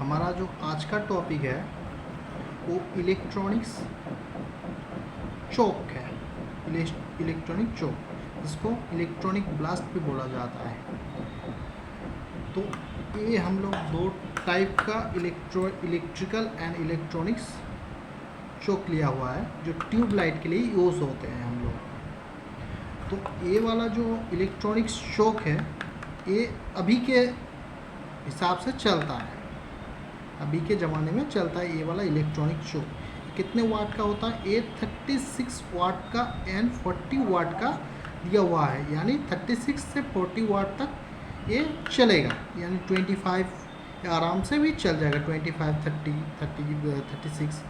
हमारा जो आज का टॉपिक है वो इलेक्ट्रॉनिक्स चोक है। इलेक्ट्रॉनिक चोक, जिसको इलेक्ट्रॉनिक ब्लास्ट भी बोला जाता है। तो ये हम लोग दो टाइप का इलेक्ट्रिकल एंड इलेक्ट्रॉनिक्स चोक लिया हुआ है जो ट्यूब लाइट के लिए यूज़ होते हैं हम लोग। तो ये वाला जो इलेक्ट्रॉनिक्स चोक है ये अभी के हिसाब से चलता है, अभी के ज़माने में चलता है। ये वाला इलेक्ट्रॉनिक चोक कितने वाट का होता है? ये 36 वाट का एंड 40 वाट का दिया हुआ है, यानी 36 से 40 वाट तक ये चलेगा, यानी 25 आराम से भी चल जाएगा। 25, 30, 36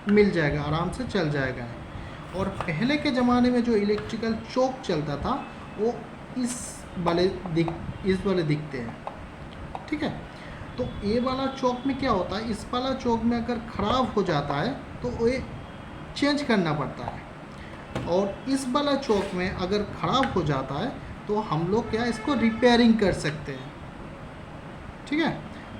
मिल जाएगा, आराम से चल जाएगा। और पहले के ज़माने में जो इलेक्ट्रिकल चोक चलता था वो इस वाले दिखते हैं, ठीक है। तो ये वाला चोक में क्या होता है, इस वाला चोक में अगर ख़राब हो जाता है तो ये चेंज करना पड़ता है। और इस वाला चोक में अगर ख़राब हो जाता है तो हम लोग क्या इसको रिपेयरिंग कर सकते हैं, ठीक है।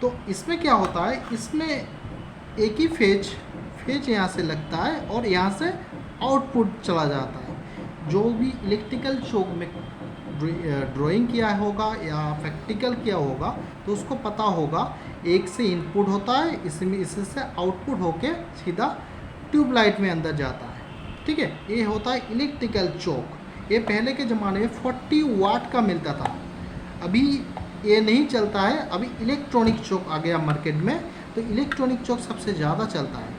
तो इसमें क्या होता है, इसमें एक ही फेज यहाँ से लगता है और यहाँ से आउटपुट चला जाता है। जो भी इलेक्ट्रिकल चोक में ड्राइंग किया होगा या प्रैक्टिकल किया होगा तो उसको पता होगा एक से इनपुट होता है, इससे आउटपुट होके सीधा ट्यूबलाइट में अंदर जाता है, ठीक है। ये होता है इलेक्ट्रिकल चोक। ये पहले के ज़माने में 40 वाट का मिलता था, अभी ये नहीं चलता है। अभी इलेक्ट्रॉनिक चोक आ गया मार्केट में, तो इलेक्ट्रॉनिक चोक सबसे ज़्यादा चलता है,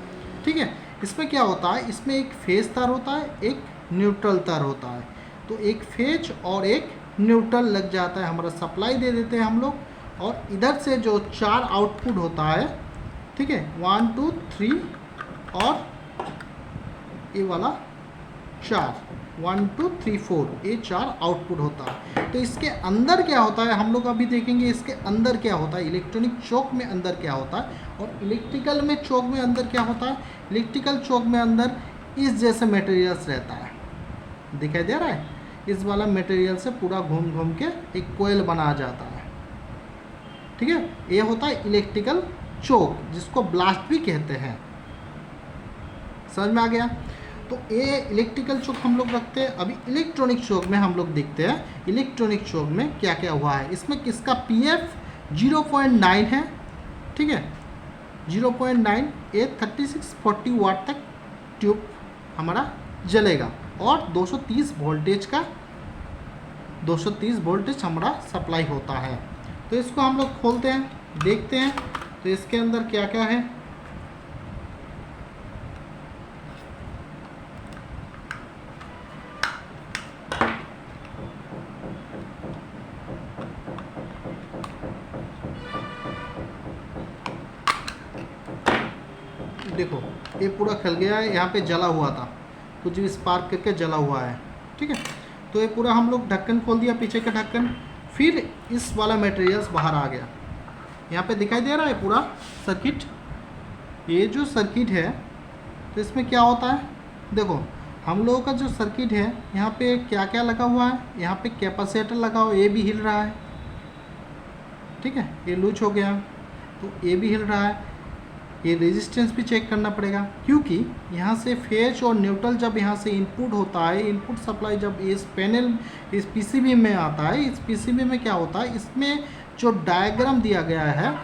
ठीक है। इसमें क्या होता है, इसमें एक फेज तार होता है, एक न्यूट्रल तार होता है। तो एक फेज और एक न्यूट्रल लग जाता है, हमारा सप्लाई दे देते हैं हम लोग। और इधर से जो 4 आउटपुट होता है, ठीक है, 1, 2, 3 और ये वाला 4, 1, 2, 3, 4, ये 4 आउटपुट होता है। तो इसके अंदर क्या होता है हम लोग अभी देखेंगे, इसके अंदर क्या होता है, इलेक्ट्रॉनिक चोक में अंदर क्या होता है और इलेक्ट्रिकल में चोक में अंदर क्या होता है। इलेक्ट्रिकल चोक में अंदर इस जैसे मटेरियल्स रहता है, दिखाई दे रहा है। इस वाला मटेरियल से पूरा घूम के एक कोयल बना जाता है, ठीक है। ये होता है इलेक्ट्रिकल चोक, जिसको ब्लास्ट भी कहते हैं। समझ में आ गया? तो ये इलेक्ट्रिकल चोक हम लोग रखते हैं। अभी इलेक्ट्रॉनिक चोक में हम लोग देखते हैं इलेक्ट्रॉनिक चोक में क्या क्या हुआ है। इसमें किसका PF 0.9 है, ठीक है, 0.9। ये 36-40 वाट तक ट्यूब हमारा जलेगा और 230 वोल्टेज हमारा सप्लाई होता है। तो इसको हम लोग खोलते हैं, देखते हैं तो इसके अंदर क्या क्या है। देखो ये पूरा खल गया है, यहाँ पे जला हुआ था, कुछ भी स्पार्क करके जला हुआ है, ठीक है। तो ये पूरा हम लोग ढक्कन खोल दिया, पीछे का ढक्कन। फिर इस वाला मटेरियल्स बाहर आ गया, यहाँ पे दिखाई दे रहा है पूरा सर्किट। ये जो सर्किट है तो इसमें क्या होता है, देखो हम लोगों का जो सर्किट है यहाँ पे क्या क्या लगा हुआ है। यहाँ पे कैपेसिटर लगा हुआ, ये भी हिल रहा है, ठीक है, ये लूज हो गया तो ये भी हिल रहा है। ये रेजिस्टेंस भी चेक करना पड़ेगा, क्योंकि यहाँ से फेज और न्यूट्रल जब यहाँ से इनपुट होता है, इनपुट सप्लाई जब इस पैनल इस PCB में आता है, इस PCB में क्या होता है, इसमें जो डायग्राम दिया गया है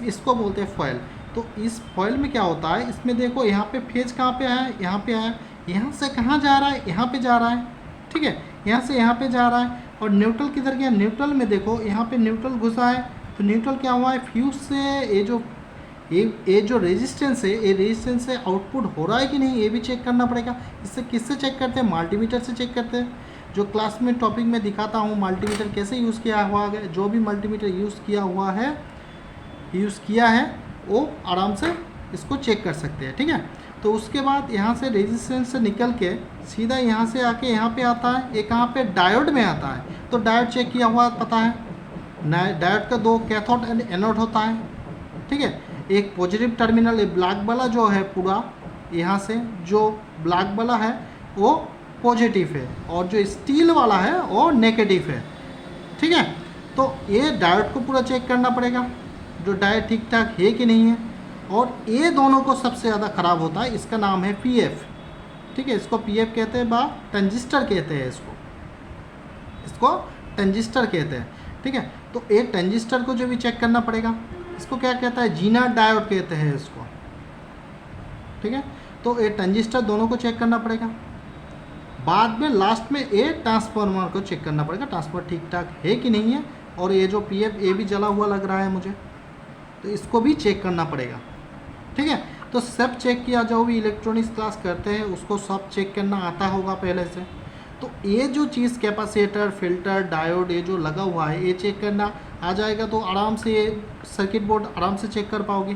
इसको बोलते हैं फॉयल। तो इस फॉयल में क्या होता है, इसमें देखो यहाँ पे फेज कहाँ पे है, यहाँ पे है, यहाँ से कहाँ जा रहा है, यहाँ पे जा रहा है, ठीक है, यहाँ से यहाँ पे जा रहा है। और न्यूट्रल किधर गया, न्यूट्रल में देखो यहाँ पे न्यूट्रल घुसा है। तो न्यूट्रल क्या हुआ है, फ्यूज से ये जो रेजिस्टेंस है, ये रेजिस्टेंस से आउटपुट हो रहा है कि नहीं, ये भी चेक करना पड़ेगा। इससे किससे चेक करते हैं, मल्टीमीटर से चेक करते हैं। जो क्लास में टॉपिक में दिखाता हूँ मल्टीमीटर कैसे यूज़ किया हुआ है, जो भी मल्टीमीटर यूज़ किया है वो आराम से इसको चेक कर सकते हैं, ठीक है। तो उसके बाद यहाँ से रेजिस्टेंस से निकल के सीधा यहाँ से आके यहाँ पे आता है, ये कहाँ पे डायोड में आता है। तो डायोड चेक किया हुआ पता है, डायोड का 2 कैथोड एंड एनोड होता है, ठीक है। एक पॉजिटिव टर्मिनल, ये ब्लैक वाला जो है पूरा यहाँ से जो ब्लैक वाला है वो पॉजिटिव है और जो स्टील वाला है वो नेगेटिव है, ठीक है। तो ये डायोड को पूरा चेक करना पड़ेगा। जो डायोड ठीक ठाक है कि नहीं है। और ये दोनों को सबसे ज़्यादा ख़राब होता है, इसका नाम है पीएफ। ठीक है, इसको पीएफ कहते हैं बा ट्रांजिस्टर कहते हैं, इसको ट्रांजिस्टर कहते हैं। ठीक है, तो एक ट्रांजिस्टर को जो भी चेक करना पड़ेगा, इसको क्या कहता है, जीना डायोड कहते हैं इसको। ठीक है, तो ये ट्रांजिस्टर दोनों को चेक करना पड़ेगा। बाद में लास्ट में ये ट्रांसफार्मर को चेक करना पड़ेगा, ट्रांसफार्मर ठीक ठाक है कि नहीं है। और ये जो पीएफ ये भी जला हुआ लग रहा है मुझे, तो इसको भी चेक करना पड़ेगा। ठीक है, तो सब चेक किया, जो भी इलेक्ट्रॉनिक्स क्लास करते हैं उसको सब चेक करना आता होगा पहले से। तो ये जो चीज़ कैपेसिटर, फिल्टर, डायोड ये जो लगा हुआ है ये चेक करना आ जाएगा, तो आराम से ये सर्किट बोर्ड आराम से चेक कर पाओगे।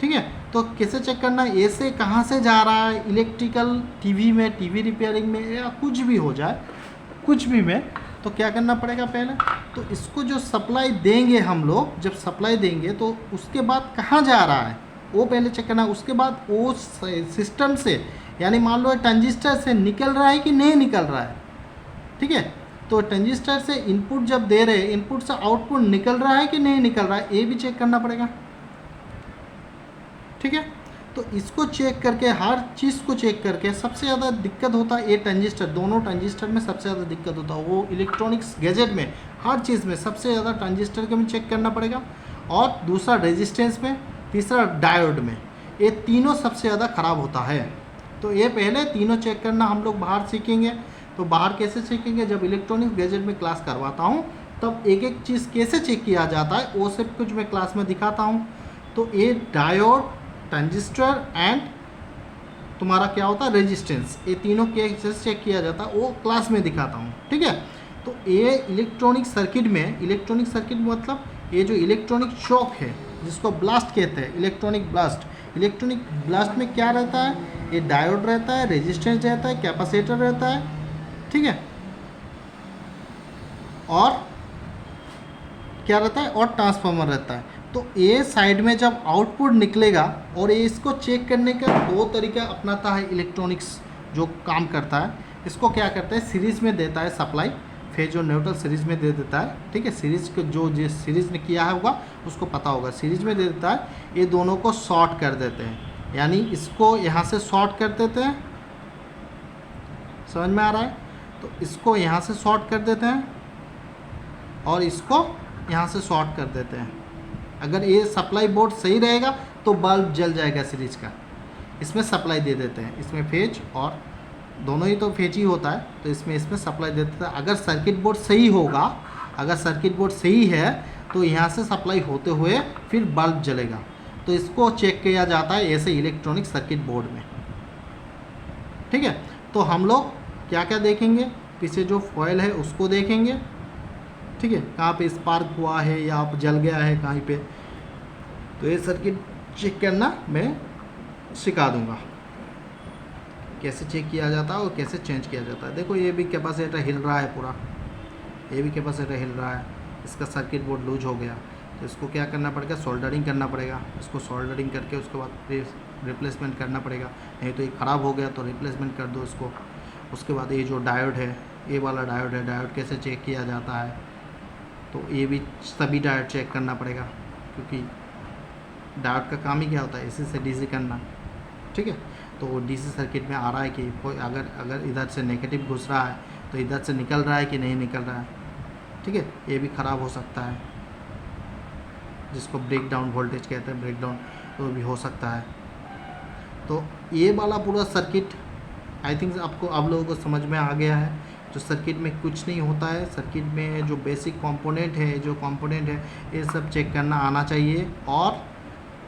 ठीक है, तो कैसे चेक करना, ए से कहाँ से जा रहा है, इलेक्ट्रिकल टीवी में, टीवी रिपेयरिंग में, या कुछ भी हो जाए, कुछ भी में, तो क्या करना पड़ेगा पहले, तो इसको जो सप्लाई देंगे हम लोग, जब सप्लाई देंगे तो उसके बाद कहाँ जा रहा है वो पहले चेक करना। उसके बाद वो सिस्टम से, यानी मान लो ट्रांजिस्टर से निकल रहा है कि नहीं निकल रहा है। ठीक है, तो ट्रांजिस्टर से इनपुट जब दे रहे हैं, इनपुट से आउटपुट निकल रहा है कि नहीं निकल रहा है, ये भी चेक करना पड़ेगा। ठीक है, तो इसको चेक करके, हर चीज़ को चेक करके, सबसे ज़्यादा दिक्कत होता है ये ट्रांजिस्टर, दोनों ट्रांजिस्टर में सबसे ज़्यादा दिक्कत होता है। वो इलेक्ट्रॉनिक्स गैजेट में, हर चीज़ में सबसे ज़्यादा ट्रांजिस्टर को भी चेक करना पड़ेगा, और दूसरा रेजिस्टेंस में, तीसरा डायोड में। ये तीनों सबसे ज़्यादा ख़राब होता है। तो ये पहले तीनों चेक करना हम लोग बाहर सीखेंगे। तो बाहर कैसे सीखेंगे, जब इलेक्ट्रॉनिक्स गैजेट में क्लास करवाता हूँ तब एक एक चीज़ कैसे चेक किया जाता है वो सब कुछ मैं क्लास में दिखाता हूँ। तो ये डायोड, ट्रांजिस्टर एंड तुम्हारा क्या होता है रेजिस्टेंस, ये तीनों कैसे चेक किया जाता है वो क्लास में दिखाता हूँ। ठीक है, तो ये इलेक्ट्रॉनिक सर्किट में, इलेक्ट्रॉनिक सर्किट मतलब ये जो इलेक्ट्रॉनिक शॉक है जिसको ब्लास्ट कहते हैं, इलेक्ट्रॉनिक ब्लास्ट में क्या रहता है, ये डायोड रहता है, रेजिस्टेंस रहता है, कैपेसिटर रहता है। ठीक है, और क्या रहता है, और ट्रांसफार्मर रहता है। तो ये साइड में जब आउटपुट निकलेगा, और ये इसको चेक करने का दो तरीका अपनाता है इलेक्ट्रॉनिक्स जो काम करता है। इसको क्या करता है, सीरीज़ में देता है सप्लाई, फेज और न्यूट्रल सीरीज़ में दे देता है। ठीक है, सीरीज़ को जो जिस सीरीज़ ने किया होगा उसको पता होगा, सीरीज़ में दे देता है। ये दोनों को शॉर्ट कर देते हैं, यानी इसको यहाँ से शॉर्ट कर देते हैं, समझ में आ रहा है। तो इसको यहाँ से शॉर्ट कर देते हैं और इसको यहाँ से शॉर्ट कर देते हैं। अगर ये सप्लाई बोर्ड सही रहेगा तो बल्ब जल जाएगा सीरीज़ का। इसमें सप्लाई दे देते हैं, इसमें फेज और दोनों ही तो फेज ही होता है, तो इसमें सप्लाई दे देते हैं। अगर सर्किट बोर्ड सही होगा, अगर सर्किट बोर्ड सही है तो यहाँ से सप्लाई होते हुए फिर बल्ब जलेगा। तो इसको चेक किया जाता है ऐसे इलेक्ट्रॉनिक सर्किट बोर्ड में। ठीक है, तो हम लोग क्या क्या देखेंगे, पीछे जो फॉयल है उसको देखेंगे। ठीक है, कहाँ पे स्पार्क हुआ है या जल गया है कहीं पे, तो ये सर्किट चेक करना मैं सिखा दूंगा, कैसे चेक किया जाता है और कैसे चेंज किया जाता है। देखो ये भी कैपेसिटर हिल रहा है पूरा, ये भी कैपेसिटर हिल रहा है, इसका सर्किट बोर्ड लूज हो गया। तो इसको क्या करना पड़ेगा, सोल्डरिंग करना पड़ेगा। इसको सोल्डरिंग करके उसके बाद रिप्लेसमेंट करना पड़ेगा, नहीं तो ये ख़राब हो गया तो रिप्लेसमेंट कर दो इसको। उसके बाद ये जो डायोड है, ये वाला डायोड है, डायोड कैसे चेक किया जाता है, तो ये भी सभी डायोड चेक करना पड़ेगा, क्योंकि डायोड का काम ही क्या होता है, एसी से डीसी करना। ठीक है, तो वो डीसी सर्किट में आ रहा है कि कोई अगर इधर से नेगेटिव घुस रहा है तो इधर से निकल रहा है कि नहीं निकल रहा है। ठीक है, ये भी ख़राब हो सकता है, जिसको ब्रेक डाउन वोल्टेज कहते हैं, ब्रेक डाउन, तो भी हो सकता है। तो ये वाला पूरा सर्किट आई थिंक आपको, आप लोगों को समझ में आ गया है। जो सर्किट में कुछ नहीं होता है, सर्किट में जो बेसिक कंपोनेंट है, ये सब चेक करना आना चाहिए। और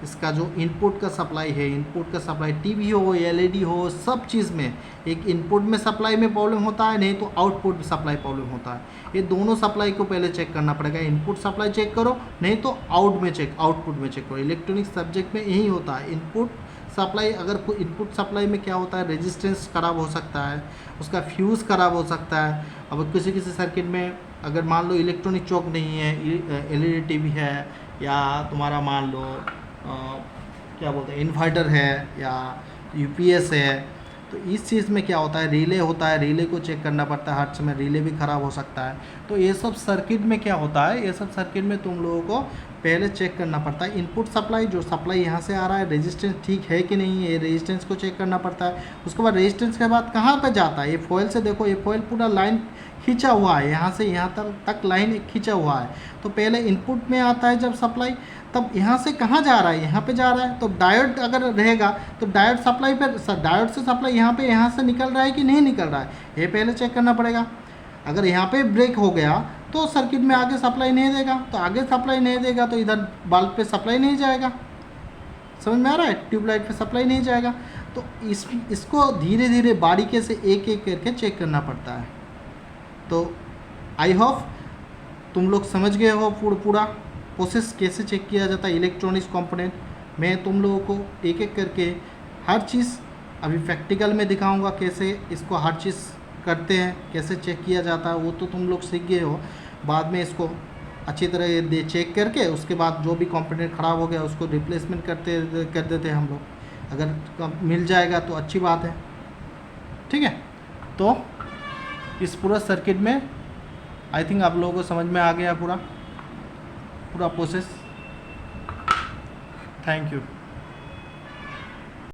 इसका जो इनपुट का सप्लाई है, इनपुट का सप्लाई टीवी हो, एलईडी हो, सब चीज़ में एक इनपुट में सप्लाई में प्रॉब्लम होता है, नहीं तो आउटपुट सप्लाई प्रॉब्लम होता है। ये दोनों सप्लाई को पहले चेक करना पड़ेगा, इनपुट सप्लाई चेक करो, नहीं तो आउटपुट में चेक करो। इलेक्ट्रॉनिक सब्जेक्ट में यही होता है, इनपुट सप्लाई। अगर कोई इनपुट सप्लाई में क्या होता है, रेजिस्टेंस ख़राब हो सकता है, उसका फ्यूज़ ख़राब हो सकता है। अब किसी सर्किट में अगर मान लो इलेक्ट्रॉनिक चौक नहीं है, एलईडी टीवी है, या तुम्हारा मान लो क्या बोलते हैं इन्वर्टर है, या यूपीएस है, तो इस चीज़ में क्या होता है, रिले होता है, रिले को चेक करना पड़ता है, हर समय रिले भी ख़राब हो सकता है। तो ये सब सर्किट में क्या होता है, ये सब सर्किट में तुम लोगों को पहले चेक करना पड़ता है। इनपुट सप्लाई, जो सप्लाई यहाँ से आ रहा है, रेजिस्टेंस ठीक है कि नहीं, ये रेजिस्टेंस को चेक करना पड़ता है। उसके बाद रेजिस्टेंस के बाद कहाँ पे जाता है, ये फॉइल से देखो, ये फॉइल पूरा लाइन खींचा हुआ है, यहाँ से यहाँ तक लाइन खींचा हुआ है। तो पहले इनपुट में आता है जब सप्लाई, तब यहाँ से कहाँ जा रहा है, यहाँ पे जा रहा है। तो डायोड अगर रहेगा तो डायोड सप्लाई पर, डायोड से सप्लाई यहाँ से निकल रहा है कि नहीं निकल रहा है, ये पहले चेक करना पड़ेगा। अगर यहाँ पे ब्रेक हो गया तो सर्किट में आगे सप्लाई नहीं देगा, तो आगे सप्लाई नहीं देगा तो इधर बल्ब पे सप्लाई नहीं जाएगा। समझ में आ रहा है, ट्यूबलाइट पे सप्लाई नहीं जाएगा। तो इसको धीरे धीरे बारीकी से एक एक करके चेक करना पड़ता है। तो आई होप तुम लोग समझ गए हो पूरा प्रोसेस कैसे चेक किया जाता है इलेक्ट्रॉनिक्स कंपोनेंट। मैं तुम लोगों को एक एक करके हर चीज़ अभी प्रैक्टिकल में दिखाऊंगा, कैसे इसको हर चीज़ करते हैं, कैसे चेक किया जाता है, वो तो तुम लोग सीख गए हो। बाद में इसको अच्छी तरह चेक करके उसके बाद जो भी कंपोनेंट ख़राब हो गया उसको रिप्लेसमेंट कर देते हैं हम लोग। अगर मिल जाएगा तो अच्छी बात है, ठीक है। तो इस पूरा सर्किट में आई थिंक आप लोगों को समझ में आ गया पूरा प्रोसेस। Thank you.